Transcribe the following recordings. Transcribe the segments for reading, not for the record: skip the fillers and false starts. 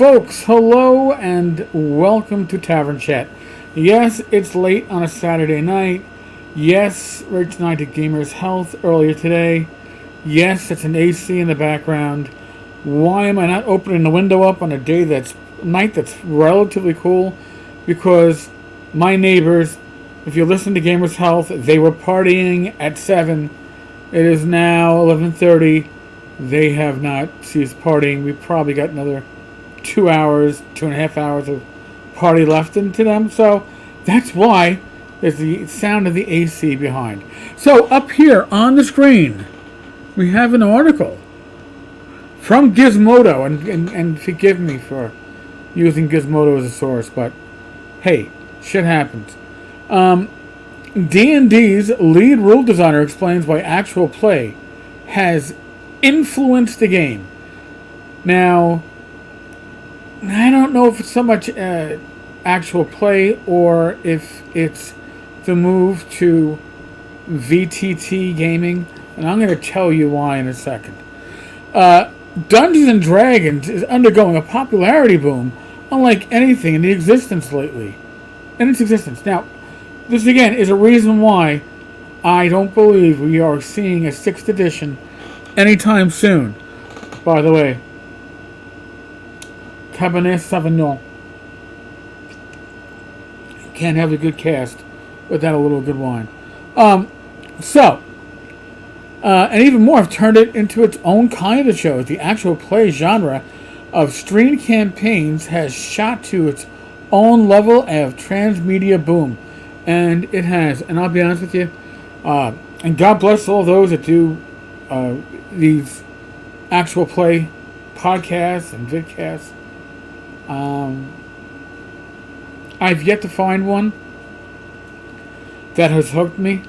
folks, hello and welcome to Tavern Chat. Yes, it's late on a Saturday night. Yes, Rich and I did Gamer's Health earlier today. Yes, it's an AC in the background. Why am I not opening the window up on a night that's relatively cool? Because my neighbors, if you listen to Gamer's Health, they were partying at 7. It is now 11:30. They have not ceased partying. We probably got another 2 hours, 2.5 hours of party left into them. So that's why there's the sound of the AC behind. So up here on the screen, we have an article from Gizmodo. And forgive me for using Gizmodo as a source, but hey, shit happens. D&D's lead rule designer explains why actual play has influenced the game. Now, I don't know if it's so much actual play or if it's the move to VTT gaming, and I'm going to tell you why in a second. Dungeons and Dragons is undergoing a popularity boom unlike anything in its existence. Now, this again is a reason why I don't believe we are seeing a 6th edition anytime soon. By the way, Cabernet Sauvignon. Can't have a good cast without a little good wine. And even more, have turned it into its own kind of show. The actual play genre of streamed campaigns has shot to its own level of transmedia boom. And it has. And I'll be honest with you, and God bless all those that do these actual play podcasts and vidcasts. I've yet to find one that has hooked me.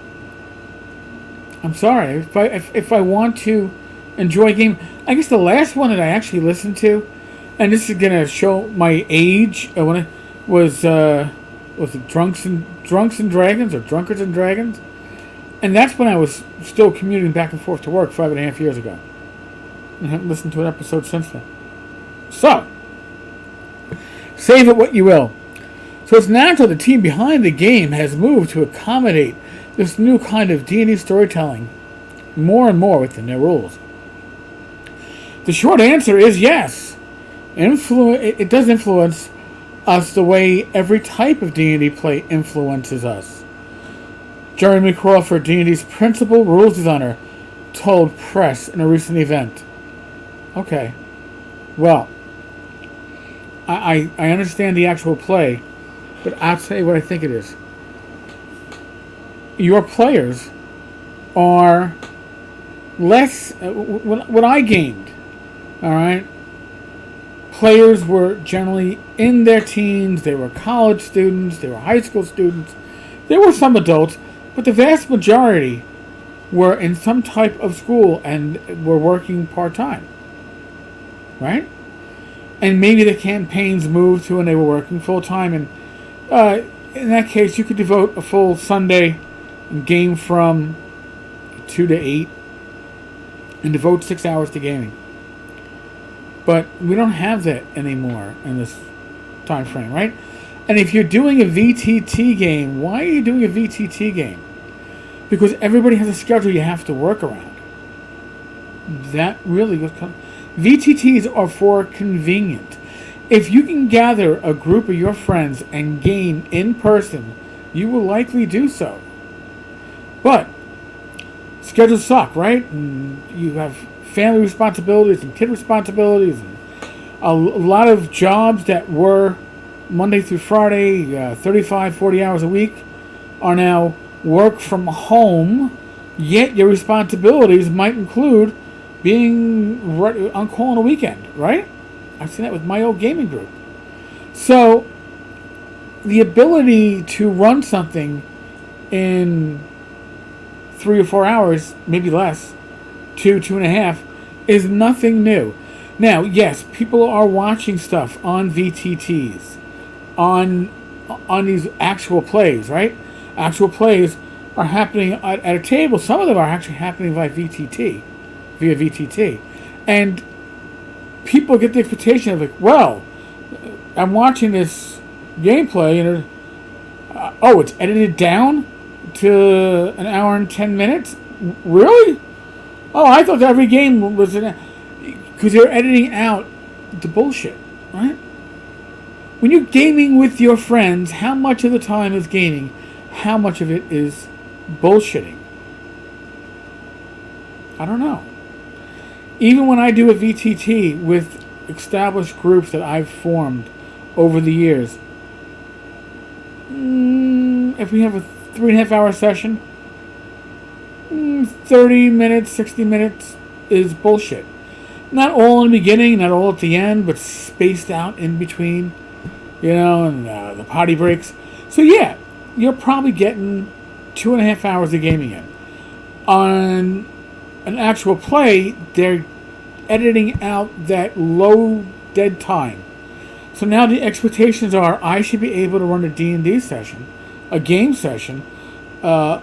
I'm sorry. If I want to enjoy a game, I guess the last one that I actually listened to, and this is gonna show my age, when it was it Drunks and Dragons or Drunkards and Dragons, and that's when I was still commuting back and forth to work 5.5 years ago. I haven't listened to an episode since then. So, save it what you will. So it's natural the team behind the game has moved to accommodate this new kind of D&D storytelling more and more within their rules. The short answer is yes. It does influence us the way every type of D&D play influences us. Jeremy Crawford, D&D's principal rules designer, told press in a recent event. Okay, well, I understand the actual play, but I'll tell you what I think it is. Your players are less... When I gamed, alright, players were generally in their teens, they were college students, they were high school students, there were some adults, but the vast majority were in some type of school and were working part-time. Right? And maybe the campaigns moved to when they were working full-time, and in that case you could devote a full Sunday and game from 2 to 8 and devote 6 hours to gaming. But we don't have that anymore in this time frame, right? And if you're doing a VTT game, why are you doing a VTT game? Because everybody has a schedule you have to work around. That really was... VTTs are for convenient. If you can gather a group of your friends and game in person, you will likely do so. But schedules suck, right? And you have family responsibilities and kid responsibilities, and a lot of jobs that were Monday through Friday, 35, 40 hours a week, are now work from home, yet your responsibilities might include being on call on a weekend, right? I've seen that with my old gaming group. So, the ability to run something in 3 or 4 hours, maybe less, 2.5, is nothing new. Now, yes, people are watching stuff on VTTs, on these actual plays, right? Actual plays are happening at a table. Some of them are actually happening via VTT. And people get the expectation of like, well, I'm watching this gameplay, and it's edited down to an hour and 10 minutes. Really? Oh, I thought every game was because they're editing out the bullshit, right? When you're gaming with your friends, how much of the time is gaming? How much of it is bullshitting? I don't know. Even when I do a VTT with established groups that I've formed over the years, if we have a 3.5 hour session, 30 minutes, 60 minutes is bullshit. Not all in the beginning, not all at the end, but spaced out in between, and the potty breaks. So yeah, you're probably getting 2.5 hours of gaming in. On an actual play, they're editing out that low dead time. So now the expectations are I should be able to run a D&D session, a game session, of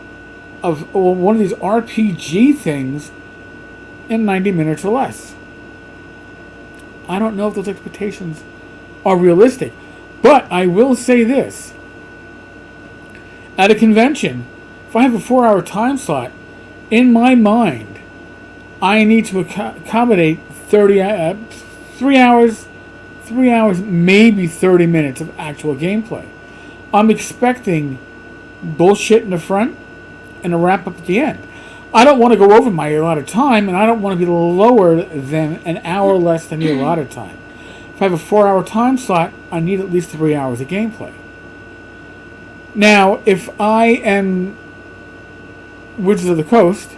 one of these RPG things in 90 minutes or less. I don't know if those expectations are realistic. But I will say this. At a convention, if I have a 4-hour time slot, in my mind, I need to accommodate 3 hours, maybe 30 minutes of actual gameplay. I'm expecting bullshit in the front and a wrap up at the end. I don't want to go over my allotted time, and I don't want to be lower than an hour less than the allotted time. If I have a 4-hour time slot, I need at least 3 hours of gameplay. Now, if I am Wizards of the Coast,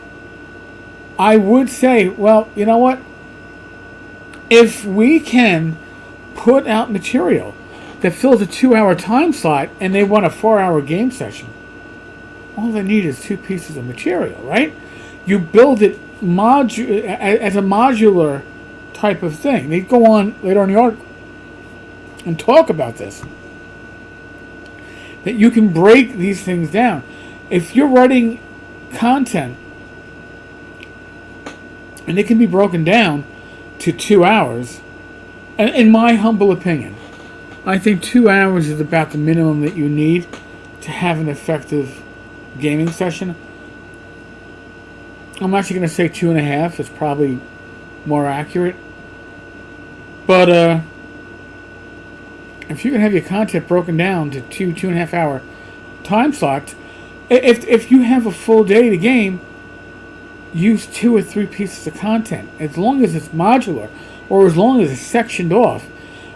I would say, well, you know what? If we can put out material that fills a 2-hour time slot and they want a 4-hour game session, all they need is 2 pieces of material, right? You build it as a modular type of thing. They go on later in the article and talk about this. That you can break these things down. If you're writing content and it can be broken down to 2 hours, in my humble opinion, I think 2 hours is about the minimum that you need to have an effective gaming session. I'm actually going to say 2.5. It's probably more accurate. But if you can have your content broken down to 2.5 hour time slots, if you have a full day to game, use 2 or 3 pieces of content. As long as it's modular, or as long as it's sectioned off,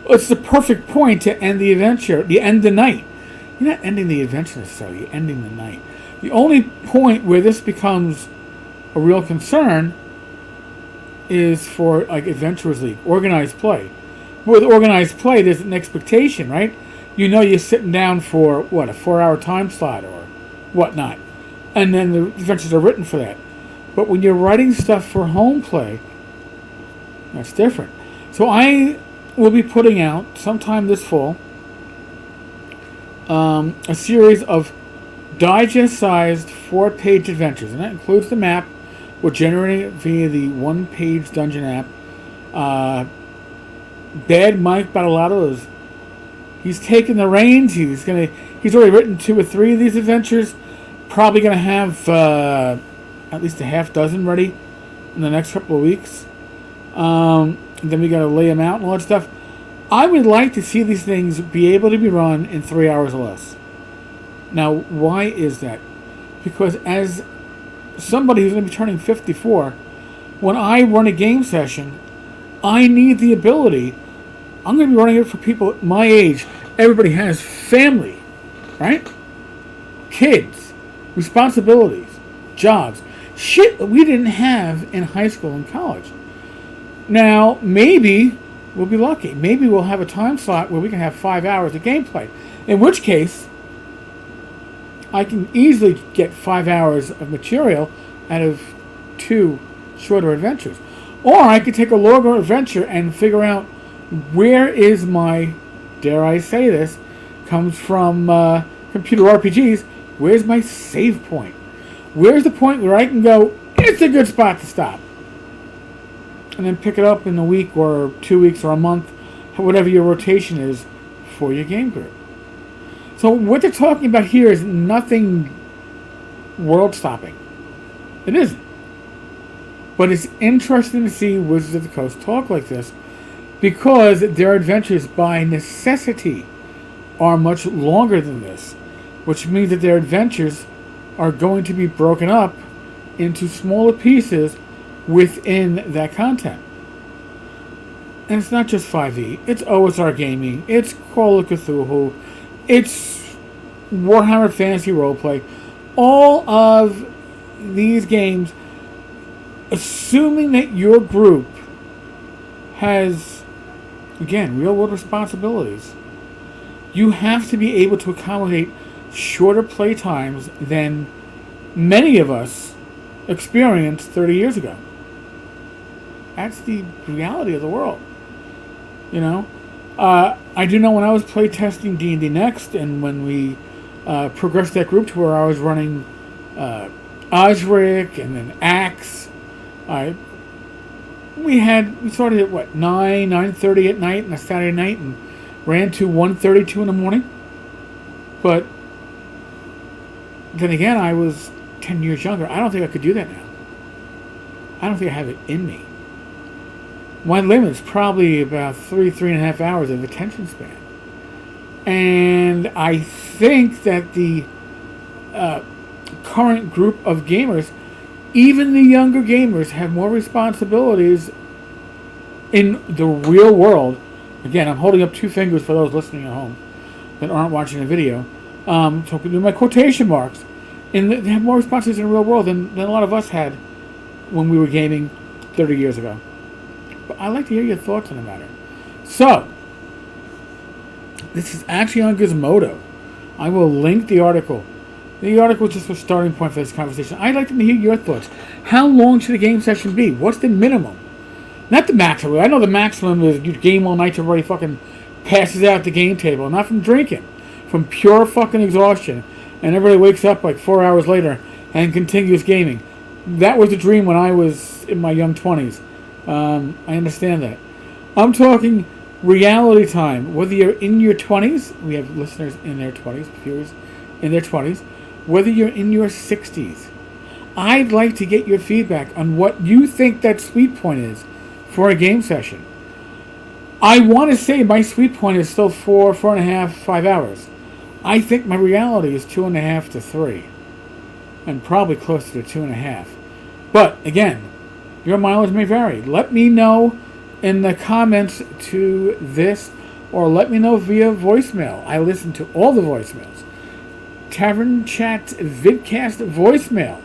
it's the perfect point to end the adventure, to end the night. You're not ending the adventure necessarily, you're ending the night. The only point where this becomes a real concern is for Adventurers League, organized play. With organized play, there's an expectation, right? You're sitting down for, a 4-hour time slot or whatnot. And then the adventures are written for that. But when you're writing stuff for home play, that's different. So I will be putting out, sometime this fall, a series of digest-sized 4-page adventures. And that includes the map. We're generating it via the 1-page dungeon app. Bad Mike Battleado he's taking the reins. He's already written 2 or 3 of these adventures. Probably going to have at least a half dozen ready in the next couple of weeks. Then we got to lay them out and all that stuff. I would like to see these things be able to be run in 3 hours or less. Now, why is that? Because as somebody who's going to be turning 54, when I run a game session, I need the ability. I'm going to be running it for people my age. Everybody has family, right? Kids, responsibilities, jobs. Shit that we didn't have in high school and college. Now, maybe we'll be lucky. Maybe we'll have a time slot where we can have 5 hours of gameplay. In which case, I can easily get 5 hours of material out of 2 shorter adventures. Or I could take a longer adventure and figure out where is my, dare I say this, comes from computer RPGs, where's my save point? Where's the point where I can go, it's a good spot to stop? And then pick it up in a week or 2 weeks or a month, whatever your rotation is, for your game group. So what they're talking about here is nothing world-stopping. It isn't. But it's interesting to see Wizards of the Coast talk like this because their adventures by necessity are much longer than this, which means that their adventures are going to be broken up into smaller pieces within that content. And it's not just 5e, it's OSR Gaming, it's Call of Cthulhu, it's Warhammer Fantasy Roleplay. All of these games, assuming that your group has, again, real world responsibilities, you have to be able to accommodate shorter play times than many of us experienced 30 years ago. That's the reality of the world. You know? I do know when I was play testing D&D Next, and when we progressed that group to where I was running Osric and then Axe, we started at 9:30 at night on a Saturday night and ran to 1:32 in the morning. But then again, I was 10 years younger. I don't think I could do that now. I don't think I have it in me. My limit is probably about 3.5 hours of attention span. And I think that the current group of gamers, even the younger gamers, have more responsibilities in the real world. Again, I'm holding up two fingers for those listening at home that aren't watching the video. So I'm doing my quotation marks. And they have more responsibilities in the real world than a lot of us had when we were gaming 30 years ago. But I'd like to hear your thoughts on the matter. So, this is actually on Gizmodo. I will link the article. The article is just a starting point for this conversation. I'd like to hear your thoughts. How long should a game session be? What's the minimum? Not the maximum. I know the maximum is you game all night till everybody fucking passes out at the game table. Not from drinking. From pure fucking exhaustion. And everybody wakes up like 4 hours later and continues gaming. That was the dream when I was in my young 20s. I understand that. I'm talking reality time. Whether you're in your 20s, we have listeners in their 20s, viewers in their 20s, whether you're in your 60s. I'd like to get your feedback on what you think that sweet point is for a game session. I want to say my sweet point is still 4.5, 5 hours. I think my reality is 2.5 to 3. And probably closer to 2.5. But, again, your mileage may vary. Let me know in the comments to this, or let me know via voicemail. I listen to all the voicemails. Tavern Chat Vidcast voicemail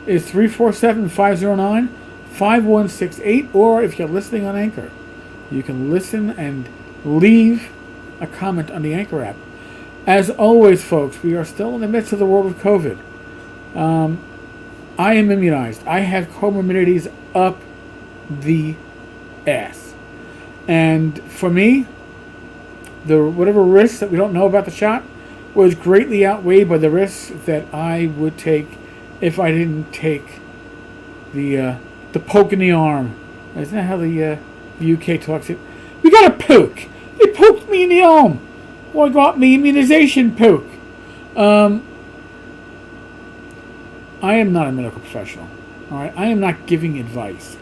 is 347-509-5168, or if you're listening on Anchor, you can listen and leave a comment on the Anchor app. As always, folks, we are still in the midst of the world of COVID. I am immunized. I have comorbidities up the ass. And for me, the whatever risks that we don't know about the shot was greatly outweighed by the risks that I would take if I didn't take the poke in the arm. Isn't that how the UK talks it? We got a poke. They poked me in the arm. Well, I got me immunization poke. I am not a medical professional. All right, I am not giving advice.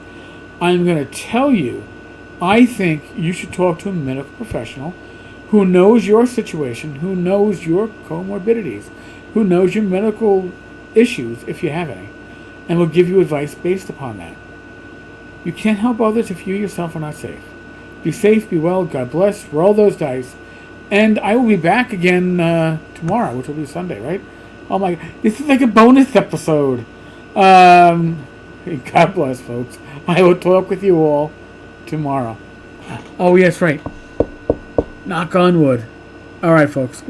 I am going to tell you, I think you should talk to a medical professional who knows your situation, who knows your comorbidities, who knows your medical issues, if you have any, and will give you advice based upon that. You can't help others if you yourself are not safe. Be safe, be well, God bless, roll those dice, and I will be back again tomorrow, which will be Sunday, right? Oh my God, this is like a bonus episode. God bless, folks. I will talk with you all tomorrow. Oh, yes, right. Knock on wood. All right, folks.